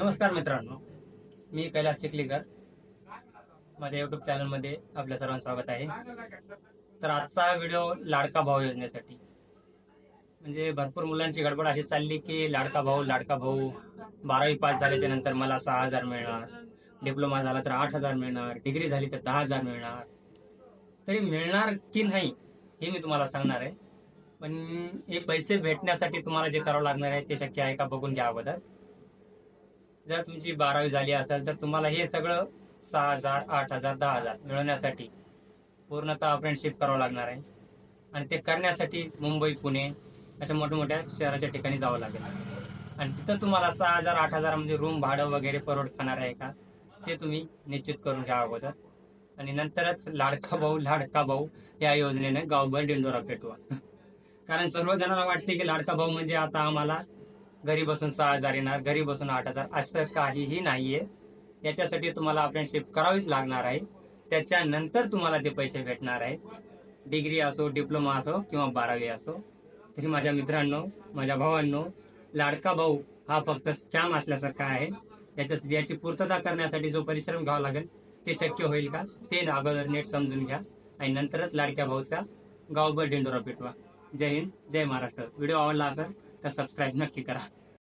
नमस्कार मित्रांनो, मी कैलास चिखलीकर. माझ्या युट्यूब चॅनलमध्ये आपल्या सर्वांचं स्वागत आहे. तर आजचा व्हिडिओ लाडका भाऊ योजनेसाठी. म्हणजे भरपूर मुलांची गडबड अशी चालली की लाडका भाऊ 12वी पास झाल्याच्या नंतर मला 6,000 मिळणार, डिप्लोमा झाला तर 8,000 मिळणार, डिग्री झाली तर 10,000 मिळणार. तरी मिळणार की नाही हे मी तुम्हाला सांगणार आहे. पण हे पैसे भेटण्यासाठी तुम्हाला जे करावं लागणार आहे ते शक्य आहे का बघून घ्या अगोदर. जर तुमची 12वी झाली असेल तर तुम्हाला हे सगळं 6,000, 8,000, 10,000 मिळवण्यासाठी पूर्णतः अप्रेंटिसशिप करावं लागणार आहे. आणि ते करण्यासाठी मुंबई, पुणे अशा मोठ्या शहराच्या ठिकाणी जावं लागेल. आणि तिथं तुम्हाला 6,000, 8,000 म्हणजे रूम भाडं वगैरे परवडणार आहे का ते तुम्ही निश्चित करून घ्या अगोदर. आणि नंतरच लाडका भाऊ या योजनेने गावभर डिंडोरा पेटवा. कारण सर्वजणांना वाटते की लाडका भाऊ म्हणजे आता आम्हाला घरी बसून 6,000 येणार, घरी बसून 8,000. असं काहीही नाहीये. याच्यासाठी तुम्हाला अप्रेंटिसशिप करावीच लागणार आहे. त्याच्यानंतर तुम्हाला ते पैसे भेटणार आहेत. डिग्री असो, डिप्लोमा असो किंवा 12वी असो. तरी माझ्या मित्रांनो, माझ्या भावांनो, लाडका भाऊ हा फक्त स्कॅम असल्यासारखा आहे. याची पूर्तता करण्यासाठी जो परिश्रम घ्यावा लागेल ते शक्य होईल का ते अगोदर नीट समजून घ्या आणि नंतरच लाडक्या भाऊचा गावभर डिंडोरा पेटवा. जय हिंद, जय महाराष्ट्र. व्हिडिओ आवडला असेल तर सबस्क्राईब नक्की करा.